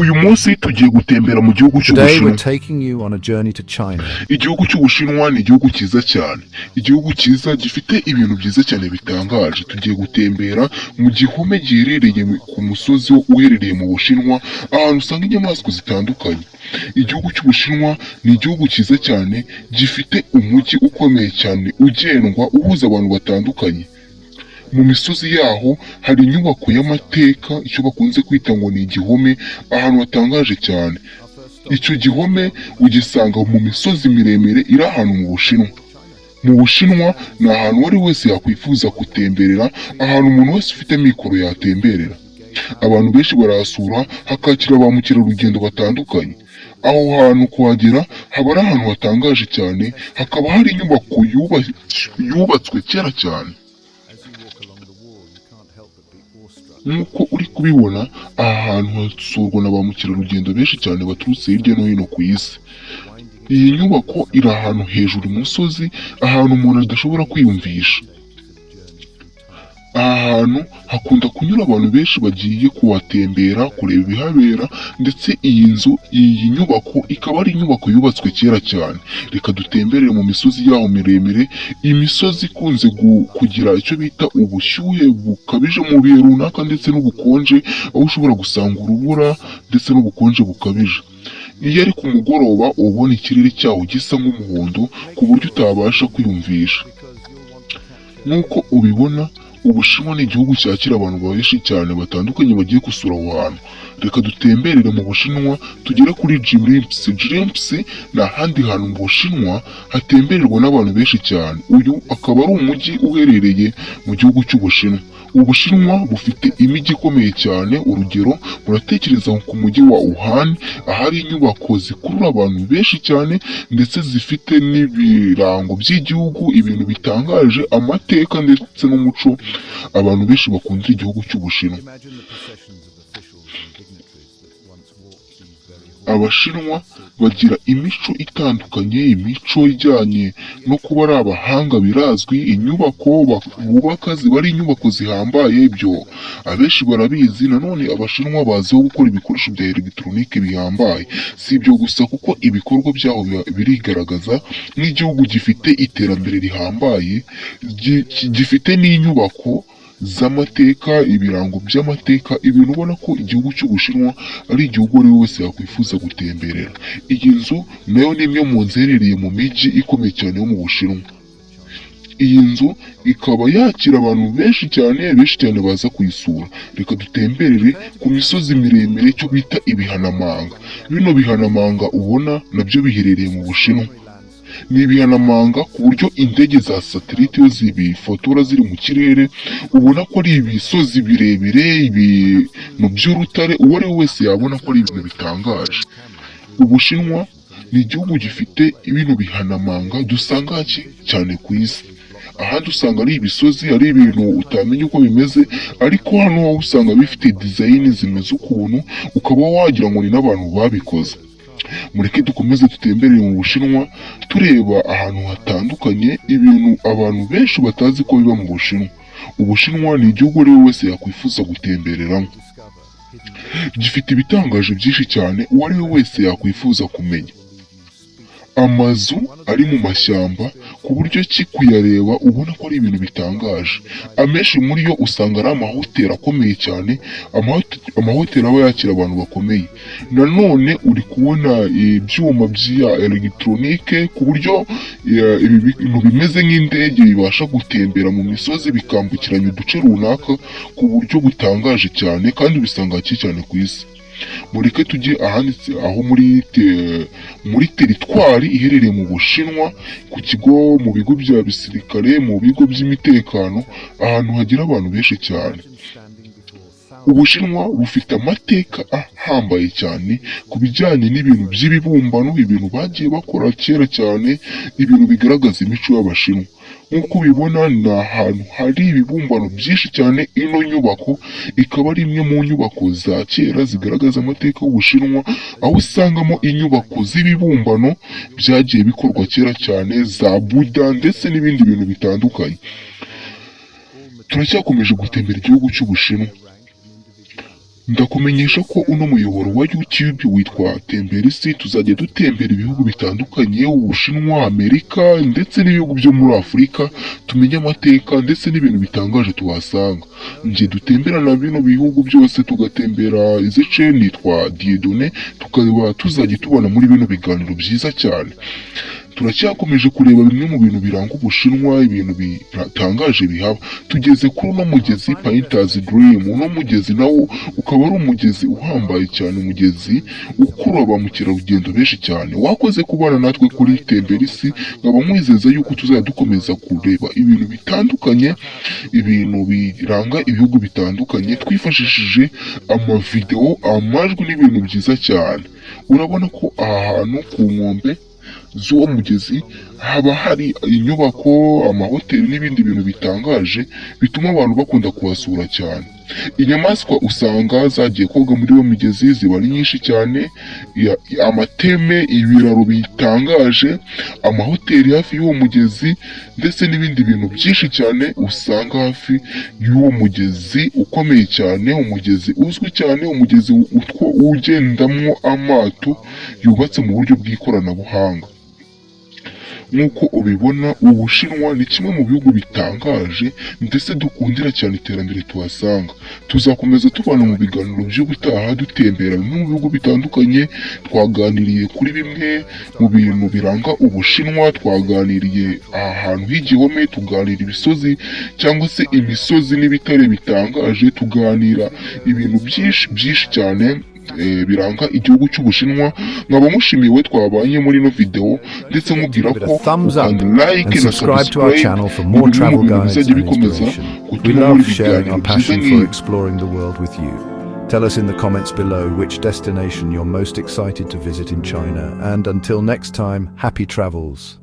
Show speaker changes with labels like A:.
A: Uyu munsi tugiye gutembera mu gihugu
B: Today we're
A: cy'Ubushinwa.
B: taking you on a journey to China.
A: Igihugu cy'Ubushinwa ni igihugu cyiza cyane. Igihugu cyiza gifite ibintu byiza cyane bitangaje. Tugiye gutembera mu gihome giherereye ku musozi uherereye mu Bushinwa, ahantu usanga inyamaswa zitandukanye. Igihugu cy'Ubushinwa ni igihugu cyiza cyane, gifite umujyi ukomeye cyane ugendwa uhuza abantu batandukanye. Mu misozi yaho hari inyubako y'amateka, icyo bakunze kwita ngo ni igihome, ahantu hatangaje cyane. Icyo gihome ugisanga mu misozi miremire iri ahantu mu Bushinwa. Mu Bushinwa ni ahantu uwo ari wese yakwifuza gutemberera, ahantu umuntu wese ufite mikoro yatemberera. Abantu benshi barahasura, hakakira ba mukerarugendo batandukanye. Aho hantu kuhagera haba ari ahantu hatangaje cyane, hakaba hari inyubako yubatswe kera cyane. Nk'uko uri kubibona, aha hantu hasurwa na ba mukerarugendo benshi cyane baturutse hirya no hino ku isi. Iyi nyubako iri ahantu hejuru imusozi, ahantu umuntu adashobora kwiyumvisha. Aha hantu hakunda kunyura abantu benshi bagiye kuhatembera, kureba ibihabera, ndetse iyi nyubako ikaba ari inyubako yubatswe kera cyane. Reka dutemberere mu misozi yaho miremire, iyi misozi ikunze kugira icyo bita ubushyuhe bukabije mu bihe runaka, ndetse n'ubukonje, aho ushobora gusanga urubura ndetse n'ubukonje bukabije. Iyo ari ku mugoroba ubona ikirere cyaho gisa nk'umuhondo ku buryo utabasha kwiyumvisha. Nk'uko ubibona, Ubushinwa ni igihugu cyakira abantu benshi cyane batandukanye bagiye gusura aho hantu. Reka dutemberere mu Bushinwa tugere kuri Jilin-Ps. Jilin-Ps ni ahandi hantu mu Bushinwa hatembererwa n'abantu benshi cyane. Uyu akaba ari umujyi uherereye mu gihugu cy'Ubushinwa. Ubushinwa bufite imijyi ikomeye cyane, urugero muratekereza ku mujyi wa Wuhan, ahari inyubako zikurura abantu benshi cyane, ndetse zifite n'ibirango by'igihugu, ibintu bitangaje, amateka ndetse n'umuco. Abantu benshi bakunda igihugu cy'Ubushinwa. Abashinwa bagira imico itandukanye, imico ijyanye no kuba ari abahanga birazwi. Inyubako bubaka ziba ari inyubako zihambaye, ibyo abenshi barabizi. Nanone Abashinwa baziho gukora ibikoresho bya elegitoronike bihambaye. Si ibyo gusa, kuko ibikorwa byaho birigaragaza nk'igihugu gifite iterambere rihambaye, gifite n'inyubako z'amateka, ibirango by'amateka, ibintu ubona ko igihugu cy'Ubushinwa ari igihugu uwo ari we wese yakwifuza gutemberera. Iyi nzu nayo ni imwe mu nzu iherereye mu mijyi ikomeye cyane yo mu Bushinwa. Iyi nzu ikaba yakira abantu benshi cyane baza kuyisura. Reka dutemberere ku misozi miremire, icyo bita ibihanamanga. Bino bihanamanga ubona nabyo biherereye mu Bushinwa. Ni ibihanamanga ku buryo indege za satelite iyo zibifotora ziri mu kirere, ubona ko ari ibisozi birebire, ibintu by'urutare, uwo ari we wese yabona ko ari ibintu bitangaje. Ubushinwa ni igihugu gifite bino bihanamanga dusanga hake cyane ku isi. Ahandi usanga ari ibisozi, ari ibintu utamenya uko bimeze, ariko hano wowe usanga bifite dizayini zimeze ukuntu, ukaba wagira ngo ni n'abantu babikoze. Mureke dukomeze dutemberere mu Bushinwa tureba ahantu hatandukanye, ibintu abantu benshi batazi ko biba mu Bushinwa. Ubushinwa ni igihugu uwo ari we wese yakwifuza gutembereramo. Gifite ibitangaje byinshi cyane uwo ari we wese yakwifuza kumenya. Amazu ari mu mashyamba ku buryo ki kuyareba ubona ko ari ibintu bitangaje. Amenshi muri yo usanga ari amahoteli akomeye cyane, amahoteli aba yakira abantu bakomeye. Nanone uri kubona ibyuma bya elegitoronike ku buryo ibi bintu bimeze nk'indege bibasha gutembera mu misozi bikambukiranya uduce runaka ku buryo butangaje cyane, kandi bisanga hake cyane ku isi. Mureke tujye ahanditse aho muri teritwari iherereye mu Bushinwa, ku kigo, mu bigo bya bisirikare, mu bigo by'imitekano, ahantu hagira abantu benshi cyane. Ubushinwa bufite amateka ahambaye cyane ku bijyanye n'ibintu by'ibibumbano, ibintu bagiye bakora kera cyane, ibintu bigaragaza imico y'Abashinwa. Nk'uko ubibona ni ahantu hari ibibumbano byinshi cyane. Ino nyubako ikaba ari imwe mu nyubako za kera zigaragaza amateka y'Ubushinwa, aho usangamo inyubako z'ibibumbano byagiye bikorwa kera cyane, za Buda ndetse n'ibindi bintu bitandukanye. Turacyakomeje gutembera igihugu cy'Ubushinwa. Ndakumenyesha ko uno muyoboro wa YouTube witwa Tembera Isi, tuzajya dutembera ibihugu bitandukanye, Ubushinwa, Amerika ndetse n'ibihugu byo muri Afurika, tumenye amateka ndetse n'ibintu bitangaje tuhasanga. Nje dutemberana bino bihugu byose, tugatembera izice, nitwa Dieudonné, tukaba tuzajya tubona muri bino biganiro byiza cyane. Turacyakomeje kureba bimwe mu bintu biranga Ubushinwa, ibintu bitangaje bihaba. Tugeze kuri uno mugezi Painters Dream. Uno mugezi nawo ukaba ari umugezi uhambaye cyane, umugezi ukurura ba mukerarugendo benshi cyane. Wakoze kubana natwe kuri Tembera Isi, nkaba mwizeza yuko tuzajya dukomeza kureba ibintu bitandukanye, ibintu biranga ibihugu bitandukanye, twifashishije amavideo, amajwi n'ibintu byiza cyane. Urabona ko aha hantu ku nkombe z'uwo mugezi haba hari inyubako, amahoteli n'ibindi bintu bitangaje bituma abantu bakunda kuhasura cyane. Inyamaswa usanga zagiye koga muri uwo migezi ziba ari nyinshi cyane, amateme, ibiraro bitangaje, amahoteli hafi y'uwo mugezi ndetse n'ibindi bintu byinshi cyane usanga hafi y'uwo mugezi ukomeye cyane, umugezi uzwi cyane, umugezi ugendamwo amato yubatse mu buryo bw'ikoranabuhanga. Nk'uko ubibona, Ubushinwa ni kimwe mu bihugu bitangaje ndetse dukundira cyane iterambere tuhasanga. Tuzakomeza tubana mu biganiro by'ubutaha dutembera mu bihugu bitandukanye. Twaganiriye kuri bimwe mu bintu biranga Ubushinwa, twaganiriye ahantu h'igihome, tuganira ibisozi cyangwa se imisozi n'ibitare bitangaje, tuganira ibintu byinshi cyane biranga igihugu cy'Ubushinwa. Nkaba mushimiwe twabanye muri ino video, ndetse mubwira ko ukanda like na subscribe
B: more travel
A: bintu
B: guides
A: bizajya
B: and
A: bikomeza
B: inspiration. We
A: gutuma muri
B: love sharing our
A: biganiro byiza
B: passion for
A: nk'ibi.
B: exploring the world with you. Tell us in the comments below which destination you're most excited to visit in China, and until next time, happy travels.